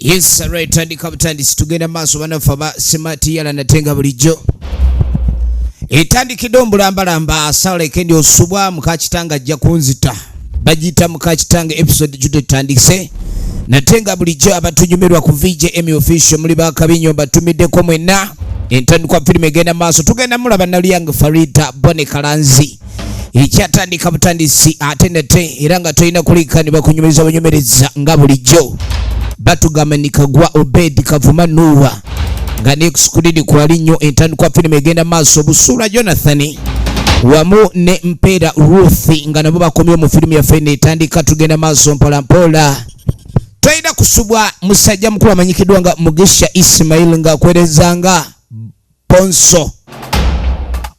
Yes, right, and kapitandisi tugenda maaso banafa ba simati yala natenga bulijjo. Etandikidde ombulambalamba asala kendi osubwa muka kitanga ajja kunzita. Bagiyita muka kitanga episode jude tandikise. Natenga bulijjo abatunyumirwa ku VJ Emmy Official muli bakabinyo batumiddeko mwenna. Entandikwa filime egenda maaso tugenda mulaba Naliyanga Farida Bone Kalanzi. Ekyatandika butandisi atendete era nga toyina kulikanibwa kunyumiriza banyumereza nga bulijjo. Batugamba nikagwa Obedi Kavuma Nuwa nga nekusukudidi kwa linyo entandikwa filime egenda maaso Busura Jonathan wamu ne Mpera Ruthi nga nabo bakomye mu filime ya fene etandika tugenda maaso mpola mpola. Toyina kusubwa musajja mukulu amanyikidwa nga Mugisha Ismail nga kwerezanga Ponso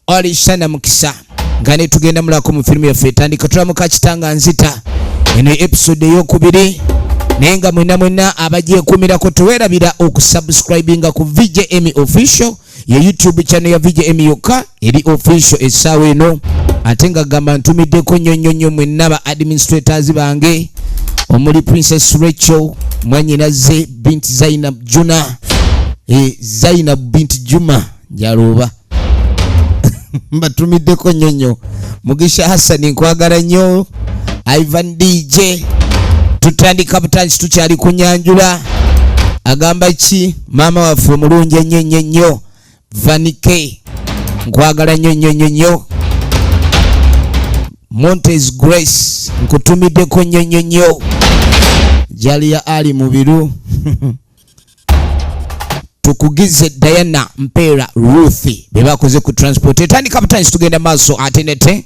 Olishana Mukisa nga ne tugenda mulako mu filime ya fene etandika tulamuka kitanga Anzita eno episode ey'okubiri. Nenga mwena abaje kumirako tuwerabira okusubscribinga ku VJ Emmy Official ya YouTube channel ya VJ Emmy Yoka eri official esawe no atenga gamba ntumiddeko nyonyonyo mwenna administrators bange omuli Princess Rachel mwanyinaze binti Zainab Juna Zainab binti Juma Jaruba mbatumiddeko nyonyo Mugisha Hassan nkwagala nnyo Ivan DJ tutandika butanzi tukyali kunyanjula agamba ki mama waffe omulungi ennyo Vanike nkwagala nnyo Montes Grace nkutumiddeko nnyo Jalia Ali Mubiru tukugize Diana Mpera Ruthi bebakoze ku transport etandika butanzi tugenda maaso atenete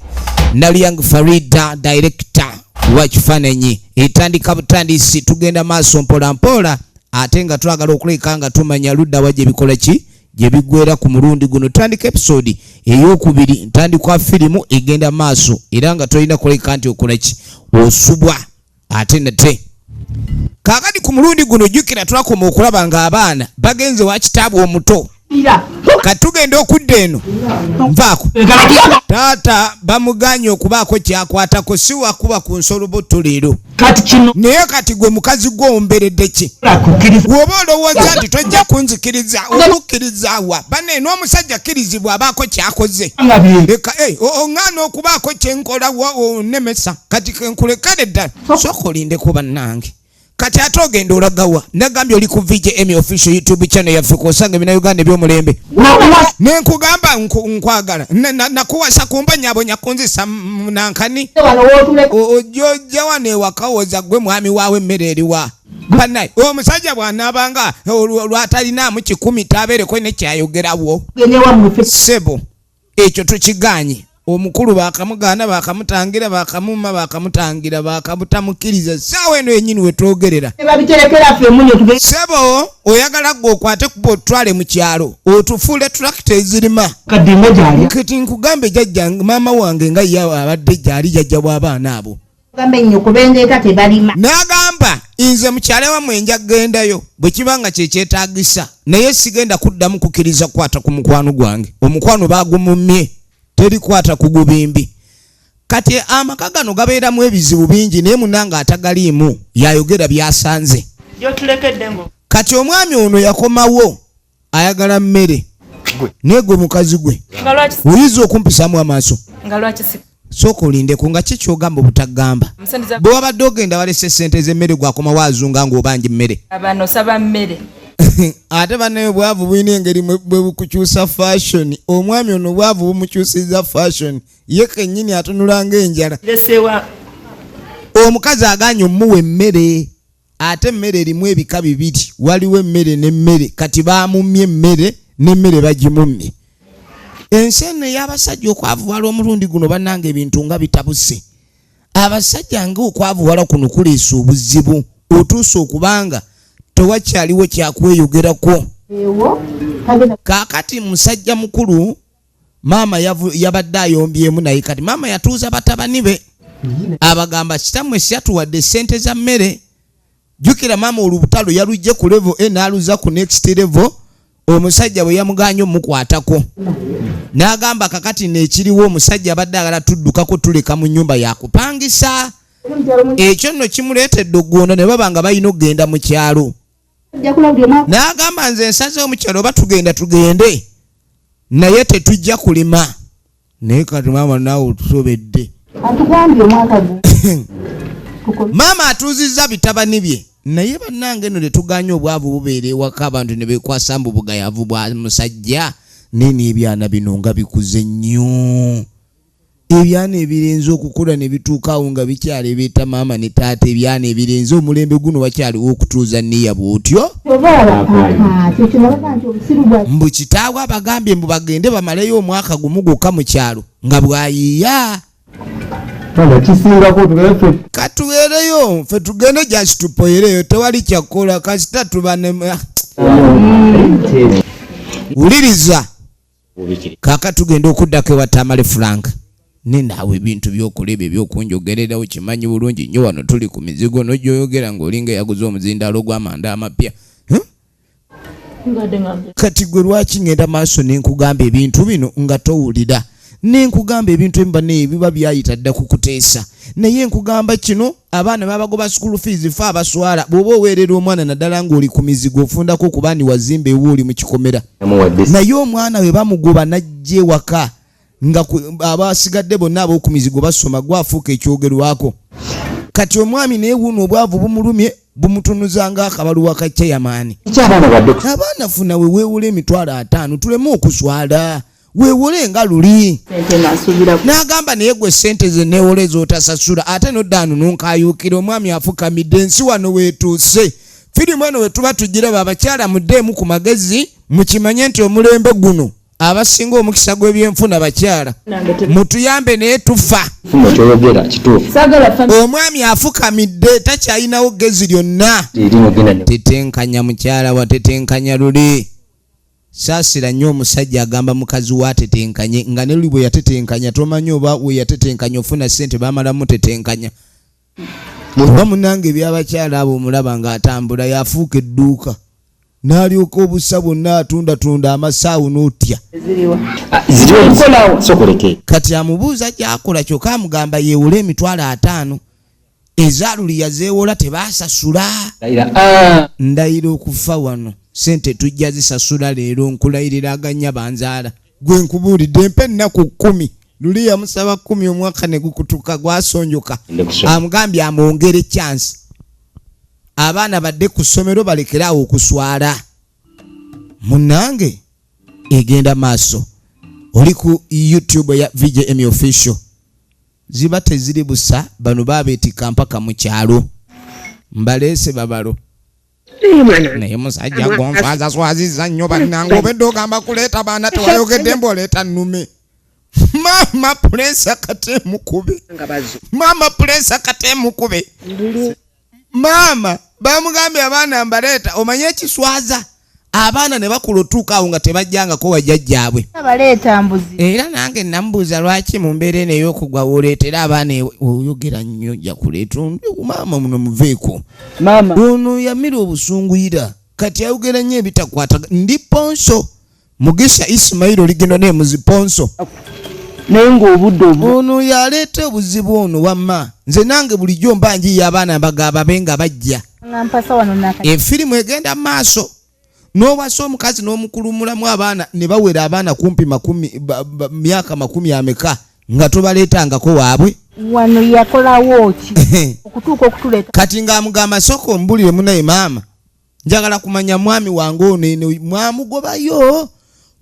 Naliyanga Farida director wakifananyi etandika butandisi tugenda maaso mpola mpola atenga twagala okuleka nga tumanya ludda waje bikola ki je bigwera ku mulundi guno tandika episode ey'okubiri ntandikwa filimu egenda maaso era nga tolina kuleka nti okola ki osubwa atenete kakati ku mulundi guno jukira twakoma okulaba nga abaana bagenze wa kitaabu omuto katugenda okudda eno nvaako taata bamuganye okubaako kyakwatako si wakuba ku nsoloboto leero naye kati gwe mukazi gw'omberedde ki bw'oba olowooza nti tojja kunzikiriza olukkirizaawa bane n'omusajja kkirizibwa abaako kyakoze leka oŋŋaana okubaako kyenkola onemesa kati kenkulekale ddala sooka olindeko bannange kati ate ogenda olagawa nagambye oli ku VJ Emmy Official YouTube channel yaffe kosanga ebina Uganda eby'omulembe nenkugamba nkwagala nakuwasa kumbanyaabonya kunzisa nankani ojja wano ewakawoza gwe mwami waawe emmere eriwa banaye omusajja bw'anaabanga lwatalinaamu 10 tabeereko ne kyayogerawo sebo ekyo tukiganye omukulu bakamugaana bakamutangira bakamuma bakamutangira bakamutamukiriza sawa eno yennyini wetwogerera sebo oyagala gwe okwate kuba otwale mu kyalo otufuule tractor ezirima kati nkugambe jjajja maama wange nga ye abadde gyali jjajja bw'abaana abo n'agamba nze mukyale wamwe nja kugendayo bwe kibanga kyekyetaagisa naye sigenda kuddamu kukkiriza kukwata ku mukwano gwange omukwano baagumumye terikwata kugubimbi kati amaka gano gabeeramu ebizibu bingi naye munanga atagaliimu yayogera byasanze kati omwami ono yakomawo ayagala mmere naye gwe mukazi gwe oyinza okumpisamu amaaso sooka olindeko nga kikyogamba obutagamba bwe wabadde ogenda walese sente z'emmere gwakomawo azunga ng'obanja mmere ate banaye bwavu bwina engeri bwe bukukyusa fashion omwami ono bwavu bumukyusiza fashion ye kennyini atunula ng'enjala omukazi aganye omuwa emmere ate emmere erimu ebika bibiri waliwo emmere n'emmere kati baamumye emmere n'emmere bagimumye ensi eno ey'abasajja okwavuwala omulundi guno bannanga ebintu nga bitabuse abasajja ng'okwavuwala kuno kuleesa obuzibu otuusa okubanga tewakyaliwo kyakweyogerako kakati musajja mukulu maama yabadde ayombyemu naye kati maama yatuuza batabani be abagamba kitammwe siyatuwadde sente za mmere jjukira maama olubutalo yalujje ku level n'aluza ku next level omusajja bwe yamuganya omukwatako n'agamba kakati neekiriwo omusajja abadde agala tuddukako tuleka mu nnyumba yakupangisa ekyo nno kimuleetedde oggoono ne baba nga balina okugenda mu kyalo n'agamba nze nsazeewo mu kyalo oba tugende naye tetujja kulima naye kati maama naawe otusobedde maama atuuzizza bitabani bye naye bannange eno tetuganye obwavu bubeera ewaka abantu ne beekwasa mbu bugayavu bwa musajja nene ebyana bino nga bikuze nnyo ebyana ebirenze okukula ne bituukaawo nga bikyali beeta maama ne taata ebyana ebirenze omulembe guno wakyaliwo okutuuza nniya bw'otyo mbu kitaawe abagambye mbu bagende bamaleyo omwaka gumu gwokka mu kyalo nga bwayiiya katuweereyo ffe tugende just tupoyereyo tewali kyakola kasita tubane wuliriza kaka tugenda okuddako ewatamale Frank nenaawe ebintu byokuleba ebyokunjogererawo kimanyi bulungi nnyo wano tuli ku mizigo nojyoyogera ng'olinga yaguze omuzindaalo gw'amanda amapya kati gwe lwaki ngenda maaso nenkugamba ebintu bino nga towulira nenkugamba ebintu ebiba biba byayita dda kukuteesa naye nkugamba kino abaana babagoba school fees fa abaswala bw'oba oweerera omwana naddala ng'oli ku mizigo ofundako okubaani wazimba ewuuli mu kikomera naye omwana we bamugoba najja ewaka nga abasigadde bonna ab'oku mizigo basoma gwafuuka ekyogerwako kati omwami naye wuno obwavu bumulumye bumutunuza ng'akabaluwa ka chairman abaana funa we weewula emitwalo 5 tuleme okuswala weewole nga luli n'agamba naye gwe ssente ze neewole z'otasasula ate noddaanu nunkayuukira omwami afukamidde ensi wano weetuuse firimu eno we tuba tugiraba abakyala muddeemu ku magezi mukimanye nti omulembe guno abasinga omukisa gw'ebyenfuna bakyala mutuyambe naye tufa omwami afukamidde takyayinawo gezi lyonna tetenkanya mukyala wa tetenkanya luli saasira nnyo omusajja agamba mukazi wa tetenkanye nga ne luli bwe yatetenkanya tomanyi oba we yatetenkanya ofuna ssente bamalamu tetenkanya oba munange ebyabakyala abo omulaba ng'atambula yafuuka edduuka n'alyoka obusa bwonna atundatunda amasaawu n'otya kati amubuuza gy'akola kyokka amugamba yeewole emitwalo 5 ezaaluli yazeewola tebaasasula ndayira okufa wano sente tujja zisasula leero nkulayirira aganya banzaala gwe nkubuulidde mpe ennaku 10 luli yamusaba 10 omwaka ne gukutuka gwasonjoka amugambye amwongere chance abaana badde ku ssomero balekerawo okuswala munnange egenda maaso oli ku YouTube ya VJ Emmy Official ziba teziri busa bano babeetika mpaka mu kyalo mbaleese babalo naye musajja gonfaza swazizza nnyo bannange obedde ogamba kuleeta baana tewayogedde mboleeta nnume mama pulesa katemukube mama bamugambye abaana mbaleeta omanye ekiswaza abaana ne bakula otuuka awo nga tebajjangako wajjajjaabwe era nange namubuuza lwaki mu mbeera eno ey'okugwa woleetera abaana oyogera nnyo ojja kuleeta maama muno muveeko ono yamira obusunguyira kati ayogera nnyo ebitakwata ndi ponso Mugisha Ismail oligendo ne muziponso naye ng'obudde ono yaleeta obuzibu ono wamma nze nange bulijjo mbanji abaana bagaba benga bajja efirimu egenda maaso n'owasa omukazi n'omukulumulamu abaana ne bawera abaana kumpi myaka 10 ameka nga tobaleetangako waabwe wano yakolawo ki okutuuka okutuleeta kati ng'amugamba soko mbulire munaye maama njagala kumanya mwami wange ono eno mwamugobayo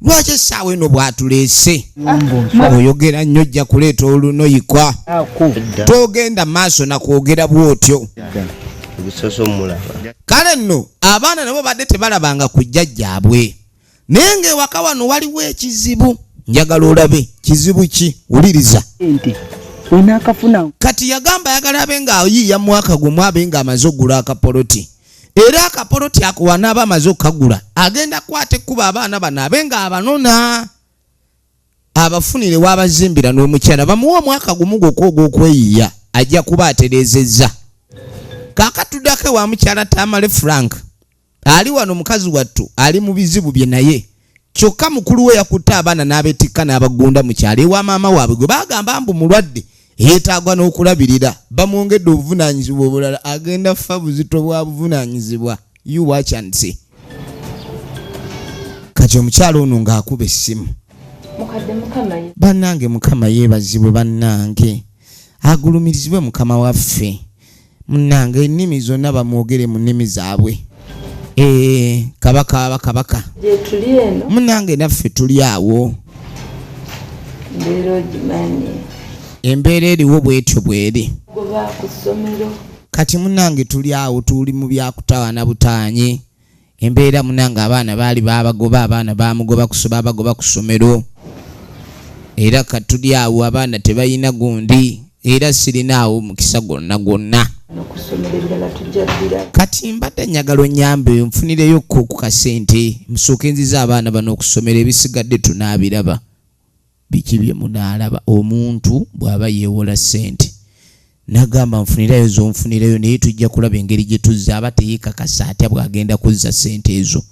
lwaki essaawa eno bwatuleese oyogera nnyo ojja kuleeta olunoyikwa togenda maaso nakwogera bw'otyo kale nno abaana nabo badde tebalabanga ku jjajjaabwe naye ng'ewaka wano waliwo ekizibu njagala olabe kizibu ki wuliriza kati yagamba ayagala abe ng'ayiiya mwaka gumu abe ng'amaze oggula akapoloti era akapoloti ako wanaaba amaze okukagula agenda kwata ekkuba abaana bano abe ng'abanona abafunire w'abazimbira n'omukyala bamuwa omwaka gumu gwokka ogw'okweyiiya ajja kuba atereezezza kakatuddako wa mukyala Tamale Frank ali wano mukazi wattu ali mu bizibu bye naye kyokka mukulu we yakutte abaana n'abeetikka n'abagunda mu kyalo ewa maama waabwe gwe bagamba mbu mulwadde yeetaagwa n'okulabirira bamwongedde obuvunaanyizibwa obulala agenda fa buzito bwa buvunaanyizibwa you watch and see. Kati omukyalo ono ng'akuba essimu. Bannange Mukama yeebazibwe bannange. Agulumirizibwe Mukama waffe. Munnange ennimi zonna bamwogere mu nnimi zaabwe. Kabaka. Munnange naffe tuli awo. Embeera eriwo bwetyo bweri. Kati munnange tuli awo tuli mu byakutawaana butaanye. Embeera munnange abaana baali babagoba abaana bamugoba ku ssomero. Era katuli awo abaana tebayina gundi. Era sirinaawo mukisa gwonna. Kati mbadde njagala onnyambe nfunireyo ku kasente musooke nziza abaana bano okusomera ebisigadde tunaabiraba. Biki bye munaalaba omuntu bw'aba yeewola ssente. Nagamba nfunirayo zonfunireyo naye tujja kulaba engeri gye tuzza aba teyeekakasa atya bw'agenda kuzza ssente ezo.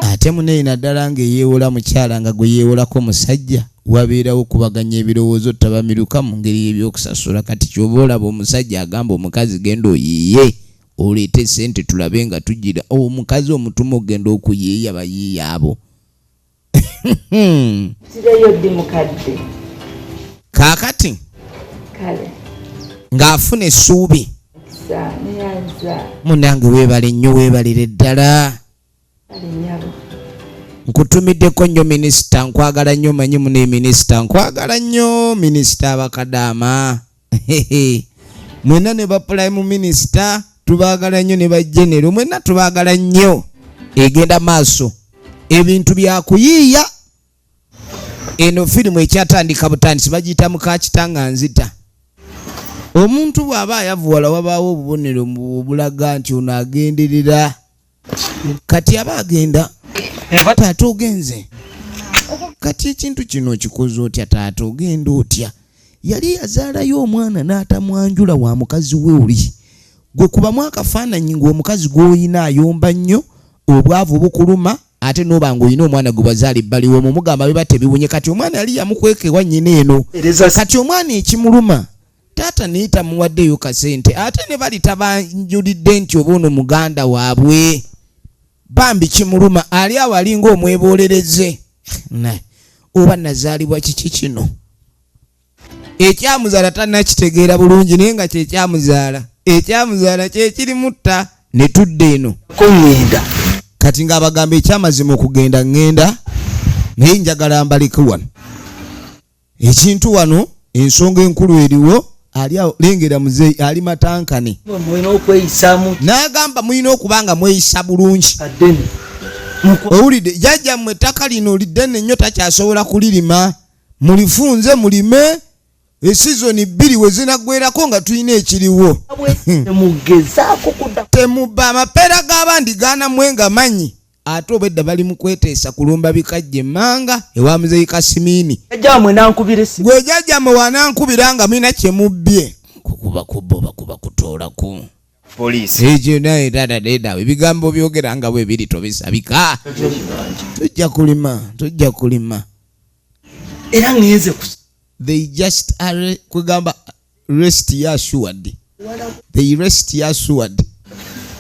Ate muneyi naddala ng'eyeewola mukyala nga gwe yeewolako musajja wabeerawo okubaganya ebirowoozo tabamiruka mu ngeri y'ebyokusasula. Kati ky'oba olaba omusajja agamba omukazi genda oyiiye oleete ssente tulabe nga tugira omukazi omutuma ogenda okuyiiya bayiiya abo. Kaakati ng'afuna essuubi. Munnange weebale nnyo weebalire ddala. Nkutumiddeko nnyo minisita nkwagala nnyo manyi mune minisita nkwagala nnyo minisita abakadaama. Mwenna ne ba prime minisita tubaagala nnyo ne ba genero mwenna tubaagala nnyo. Egenda maaso ebintu byakuyiiya. Eno firimu ekyatandika butandisi bagiyita Muka kitange Anzita. Omuntu bw'aba ayavuwala wabaawo obubonero bulaga nti ono agenderera. Kati aba agenda taata ogenze. Kati ekintu kino kikoze otya taata ogenda otya? Yali yazaalayo omwana n'atamwanjula wa mukazi we oli. Gwe kubamu akafaananyi ng'omukazi gw'oyina ayomba nnyo obwavu bukuluma ate n'oba ng'oyina omwana gwe bazaala ebbali w'omwo mugamba biba tebiwunye. Kati omwana yali yamukwekewa nnyina eno. Kati omwana ekimuluma taata naye tamuwaddeyo kasente ate ne bali tabanjulidde nti oba ono muganda waabwe. Bambi kimuluma ali awo alinga omwebolereze. Oba nazaalibwa kiki kino? Ekyamuzaala tannakitegeera bulungi naye nga kyekyamuzaala. Ekyamuzaala kyekirimutta ne tudde eno. Kati ng'abagamba ekyamazima okugenda ngenda naye njagala mbaleke wano. Ekintu wano ensonga enkulu eriwo ali awo lengera muzeeyi ali matankane. N'agamba mulina okubanga mweyisa bulungi. Owulidde jjajja mmwe ettaka lino liddene nnyo takyasobola kulirima. Mulifunze mulime esizoni 2 we zinaggwerako nga tulina ekiriwo. Temubba amapeera g'abandi gaana mwenga manyi. Ate obedda bali mu kweteesa kulumba bikajja emmanga ewa muzeeyi Kasimiini. Gwe jjajjammwe wanankubira nga mulina kye mubbye. Kukuba kubbo bakuba kutoolaku. Poliisi. Ekyo naye dadadedawe ebigambo byogera nga bwe biri tobisabika. Tujja kulima. Era ngenze they just are kugamba rest assured. They rest assured.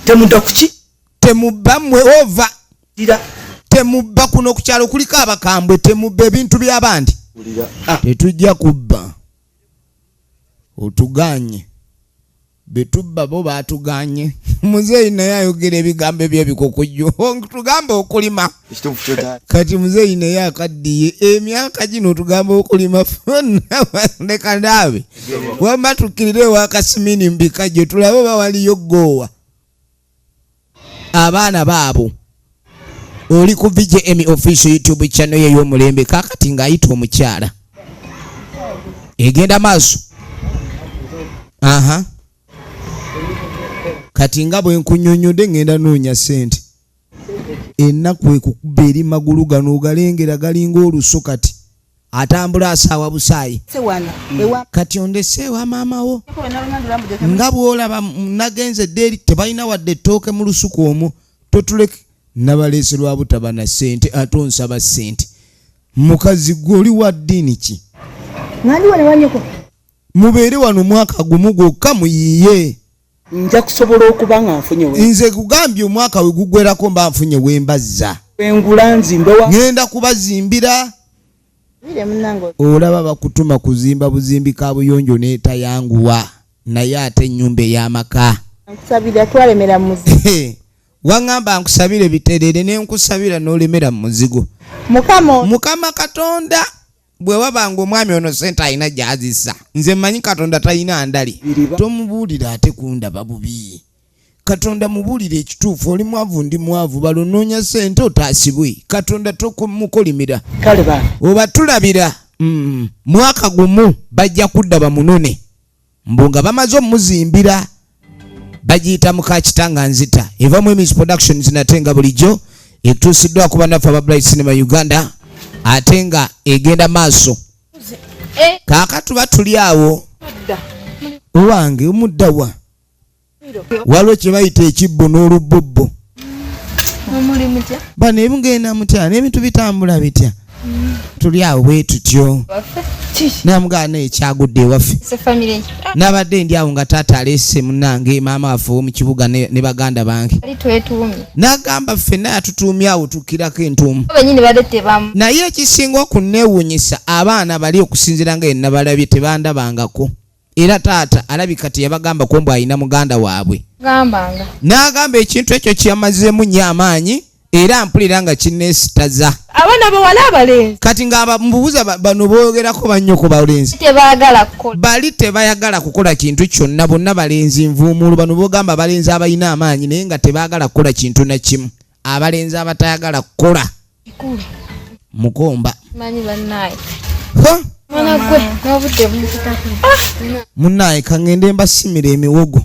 Temudda kuki? Temubba mwe over. Temubba kuno ku kyalo kuliko abakambwe temubba ebintu by'abandi. Tetujja kubba. Otuganye. Betubba bo batuganye. Muzeeyi naye ayogera ebigambo eby'ebikokojjo. Tugamba okulima. Kati muzeeyi naye akaddiye emyaka gino tugamba okulima fonna leka ndaabe. Wamba tukkirire ewa Kasimiini mbikajjo tulabe bawaliyo ggoowa. Abaana baabo. Oli ku VJ Emmy Official YouTube channel ye y'omulembe kakati ng'ayita omukyala. Egenda maaso. Kati nga bwe nkunyonyodde ngenda noonya ssente. Ennaku ekukuba eri magulu gano ogalengera galinga oluso kati. Atambula asaawa busaayi. Kati ondeseewa maamawo. Nga bw'olaba nagenze dderi tebalina wadde ettooke mu lusuku omwo. Totuleke. Nabaleeserwa butaba na ssente ate onsaba ssente. Mukazi gwe oli wa ddiini ki? Mubeere wano mwaka gumu gwokka muyiiye. nja kusobola okuba nga nfunye nze kugambye omwaka we gugwerako mba nfunye wembazza engula nzimbe ngenda kubazimbira. Olaba bakutuma kuzimba buzimbi ka buyonjo n'etayanguwa naye ate ennyumba ey'amaka nkusabira twalemera muzigo waŋŋamba nkusabire biterere ne nkusabira n'olemera mu muzigo. Mukama Katonda bwe wabanga omwami ono sente alina gy'azissa nze mmanyi Katonda talina ndali. Tomubuulira ate kundaba bubi. Katonda mubuulire ekituufu. Oli mwavu ndi mwavu balonoonya sente otaasibwe. Katonda tokumukolimira oba tulabira. Mwaka gumu bajja kudda bamunone mbu nga bamaze omuzimbira. Bagiyita Muka kitange Anzita evamu Emmy's Productions nate nga bulijjo etuusiddwa kuba naffe aba Bright Cinema Uganda ate nga egenda maaso. Kaakati batuli awo owange omuddawa waliwo kye bayita ekibbo n'olubbobbo. Bano ebigenda mutya n'ebintu bitambula bitya. Tuli awo bwe tutyo namugaana ekyagudde ewaffe. Nabadde ndi awo nga taata aleese munnange maama waffe ow'omu kibuga ne baganda bange n'agamba ffenna yatutuumye awo tukkirako entuumu. Naye ekisinga okunneewuunyisa abaana bali okusinziira nga yenna balabye tebandabangako era taata alabika teyabagambako mbu alina muganda waabwe. N'agamba ekintu ekyo kyamazeemu nnyo amaanyi era mpulira nga kinneesitaza. Abaana bawala abalenzi kati nga mbubuuza bano boogerako bannyo ku balenzi bali tebayagala kukola kintu kyonna. Bonna balenzi nvuumuulu. Bano boogamba abalenzi abalina amaanyi naye nga tebaagala kukola kintu na kimu. Abalenzi abatayagala kukola mukomba. Munnaye kangende mbasimira emiwogo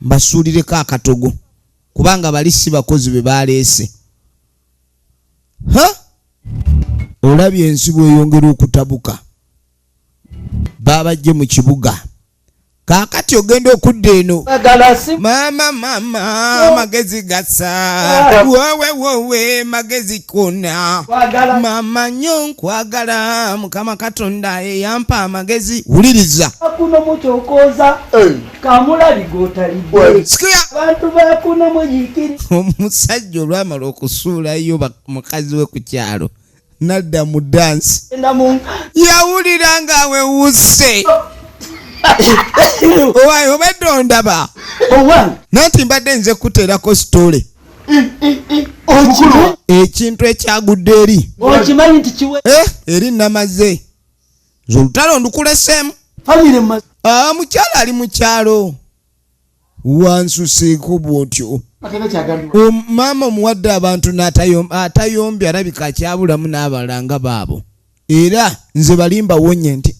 mbasuulireko akatogo kubanga bali si bakozi be baleese. Olabye ensi bweyongera okutabuka babajje mu kibuga. Kaakati ogenda okudda eno mama magezi gasa wowe magezi kona mama nnyo nkwagala Mukama Katonda eyampa amagezi. Wuliriza akuno mukyokoza kamulabi gotalibwe bantu bakuno mujikiri. Omusajja olwamala okusuulayo mukazi we ku kyalo nadda mu dansi yawulira nga wewuse owaye obedde ondaba nanti mbadde nze kuteerako sitole ekintu ekyagudde eri okimanyi nti kiwe eri namaze nze olutalo ndukuleseemu. Mukyalo ali mu kyalo wansuseeko bwotyo. Maama omuwadde abantu n'atayombye alabika akyabulamu n'abalanga baabo era nze balimba wonye nti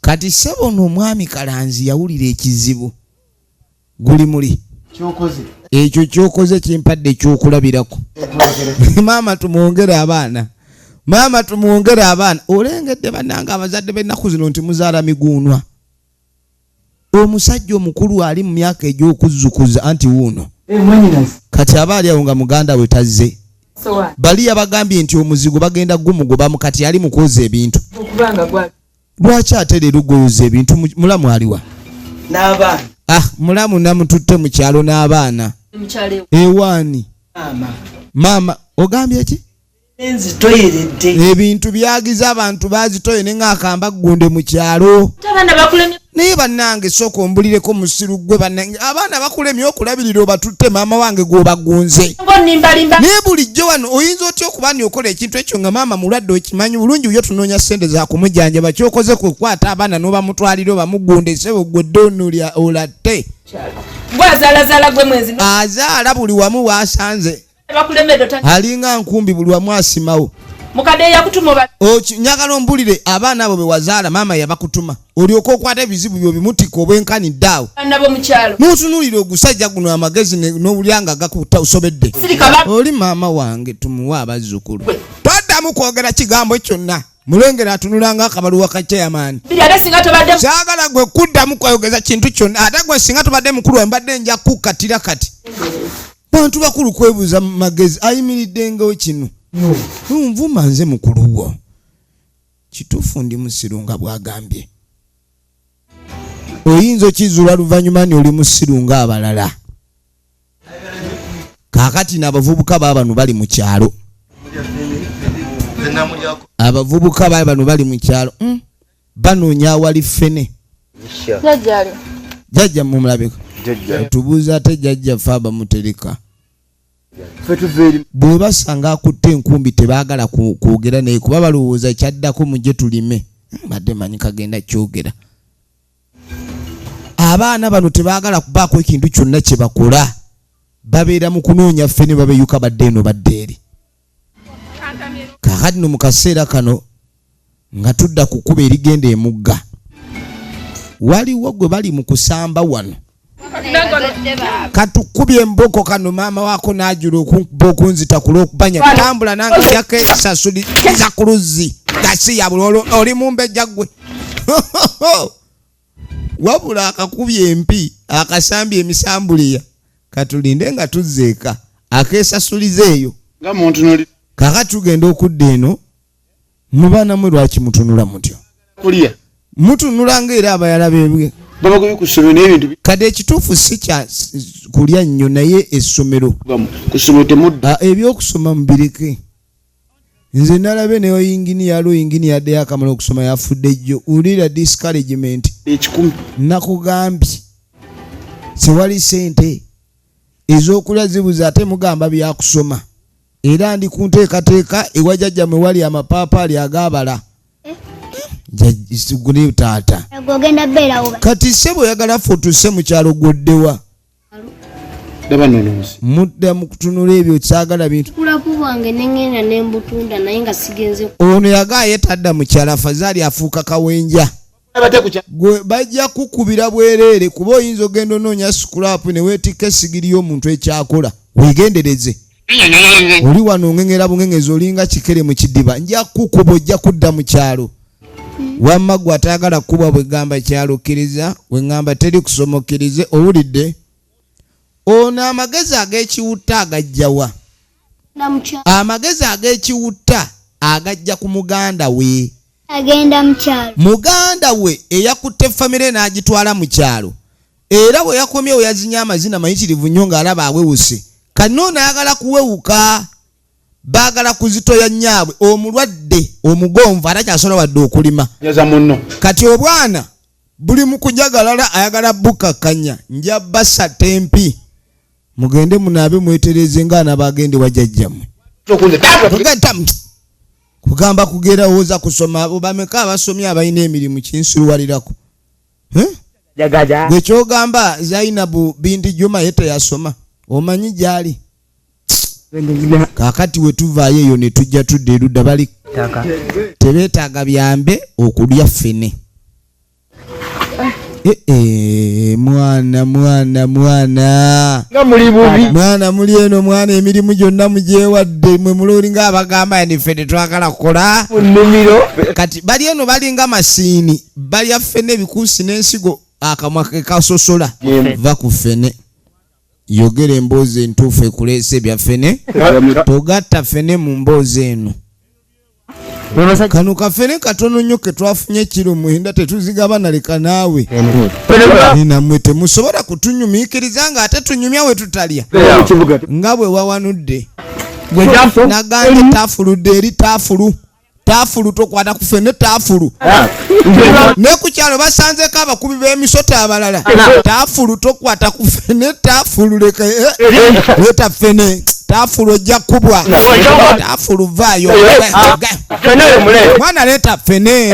kati ssebo n'omwami Kalanzi yawulira ekizibu guli muli ekyo kyokoze kimpadde ekyokulabirako. Maama tumwongere abaana olengedde bannanga abazadde b'ennaku zino nti muzaala miguunwa. Omusajja omukulu ali mu myaka egy'okuzzukuza anti wuuno kati aba ali awo nga muganda we tazze. Bali yabagambye nti omuzigo bagenda gumugobamu kati ali mu kwoza ebintu. Lwaki ate leero gwoyoza ebintu mulamu aliwa? N'abaana mulamu namututte mu kyalo n'abaana ewaani. Maama ogambye ki? Ebintu byagiza abantu bazitoye ne ng'akamba ggunde mu kyalo. Naye bannange sooka ombulireko musiru gwe bannange abaana bakulemye okulabirira obatutte maama wange gw'obagunze. Naye bulijjo wano oyinza otya okuba ni okola ekintu ekyo nga maama mulwadde okimanyi bulungi yo tunoonya ssente za kumujjanjaba kyokoze kukwata abaana n'obamutwalira obamugunde ssebo gwe ddonulya olatte. Azaala buli wamu waasanze alinga nkumbi buli wamu asimawo. Nyagala ombulire abaana abo be wazaala maama yabakutuma olyoka okwata ebizibu byo bimutika obwenkanidde awo n'otunuulira ogusajja guno amagezi n'obulyanga gakusobedde. Oli maama wange tumuwe abazzukulu. Toddamu kwogera kigambo kyonna. Mulengera atunulanga akabaluwa ka chairman. Saagala gwe kuddamu kwayogeza kintu kyonna ate gwe singa tubadde mukulu mbadde nja kukkatira kati. Bantu bakulu kwebuuza magezi ayimiriddengawo kino. Nvuma nze mukulu wo kituufu ndi musiru nga bwagambye. oyinza okizula luvannyuma ni oli musiru ng'abalala. Kaakati n'abavubuka bano bali mu kyalo. Abavubuka bano bali mu kyalo banoonya awali ffene. Jjajja mumulabeko. Tubuuza ate jjajja ffe abamutereka. Bwe basanga akutte enkumbi tebaagala kwogera naye kuba balowooza kyaddako mujje tulime. Badde manyi kagenda kyogera. Abaana bano tebaagala kubaako ekintu kyonna kye bakola. Babeera mu kunoonya ffene babeyuka badde eno badde eri. Kaakati no mu kaseera kano nga tudda ku kkubo erigenda emugga. Waliwo gwe bali mu kusamba wano. Katukubye emboko kano maama waako n'ajula okunkuba okunzita ku lw'okubanya tambula nange jakesasuliza ku luzzi gasi ya bulolo oli mu mbejja gwe. Wabula akakubye empi akasambye emisambuliya katulinde nga tuzzeeka akeesasuliza eyo. Kaakati tugenda okudda eno mubaana mwe lwaki mutunula mutyo? Mutunula ng'era abayala beebwe. Kade ekituufu si kya kulya nnyo naye essomero ebyokusoma mubireke. Nze nalabe ne oyinginiya addeyo akamala okusoma yafudde ejjo. Ulira discouragement. Nakugambye sewali sente ez'okulya zibuze ate mugamba byakusoma. Era ndi ku nteekateeka ewa jjajja mwe wali amapaapaali agaabala. Gune taata. Kati sebo oyagala ffe otuse mu kyalo gwoddewa. Mudda mu kutunula ebyo kyagala bintu. Ono yagaaye tadda mu kyalo afazaali afuuka kawenja. Gwe bajja kukubira bwereere kuba oyinza ogenda onoonya sikulapu ne weetikka essigiri y'omuntu ekyakola. Weegendereze. Oli wano ongengera bungengezi olinga kikere mu kidiba. Nja kukuba ojja kudda mu kyalo. Wamma gwe atayagala kuba bwe gamba kyalo kkiriza we ngamba teri kusomokkirize owulidde. Ono amagezi ag'ekiwutta agajjawa. Amagezi ag'ekiwutta agajja ku muganda we. Agenda mu kyalo. Muganda we eyakutte famire n'agitwala mu kyalo. Era bwe yakomyewo yazinya amazina mayitirivu nnyo ng'alaba awewuse. Kano n'ayagala kuwewuka. Baagala kuzitoya nyaabwe omulwadde omugonvu atakyasobola wadde okulima. Kati obwana buli mu kujagalala ayagala bukakanya nja basa tempi. Mugende munaabe mwetereze ng'ana bagende wajjajjammwe. Kugamba kugera oza kusoma abo bameka abasomye abalina emirimu kinsiruwalirako. Gwe kyogamba Zainabu binti Juma yete yasoma omanyi gyali. Kaakati we tuvaayo eyo ne tujja tudda erudda bali tebeetaaga byambe okulya ffene. Mwana muli eno mwana emirimu gyonna mugyewadde mwe muloolinga abagamba ni ffene twagala kukola. Kati bali eno balinga masiini balya ffene ebikuusi n'ensigo akamwa ke kasosola va ku ffene. Yogera emboozi entuufu ekuleese bya ffene togatta ffene mu mboozi eno. Kano kafene katono nnyo ke twafunye kiro mwenda tetuzigaba naleka naawe. Nammwe temusobola kutunyumiikiriza nga ate tunyumya we tutalya. Nga bwe wawanudde. Nagambye taafuludde eri taafulu. Taafulu tokwata ku ffene taafulu. Ne ku kyalo basanzeko abakubi b'emisota abalala. Taafulu tokwata ku ffene taafulu leta ffene. Taafulu ojja kubwa. Taafulu vaayo. Mwana leta ffene.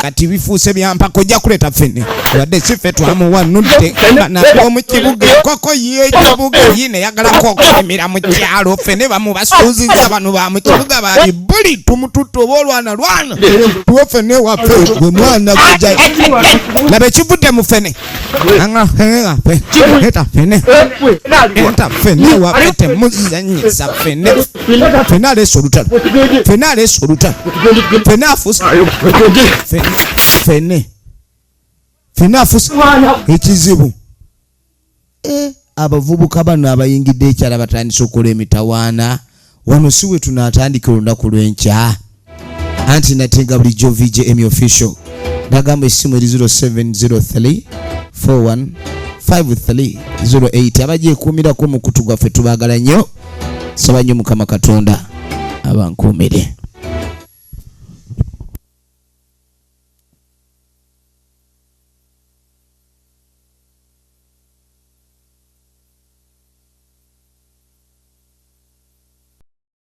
Kati bifuuse byampaka ojja kuleta ffene. Wadde si ffe twamuwanudde. N'omu kibuga enkoko y'ekibuga yine yagalako okulimira mu kyalo. Ffene bamu basuuziza bano ba mu kibuga bali buli tumututte oba olwana tuwe ffene waffe gwe mwana kujja. Laba ekivudde mu ffene. Leta ffene. Leta ffene waffe temuzannyisa ffene. Ffene aleese olutalo. Ffene aleese olutalo. Ffene afuuse. Ffene afuuse ekizibu. Abavubuka bano abayingidde ekyala batandise okukola emitawaana. Wano si we tunaatandika olunaku lw'enkya. Anti natenga bulijjo VJ Emmy Official. Nagamba essimu eri 0703415308. Abaje kuumira ko mu kutu gwaffe tubaagala nnyo. Saba nnyo Mukama Katonda abankuumire.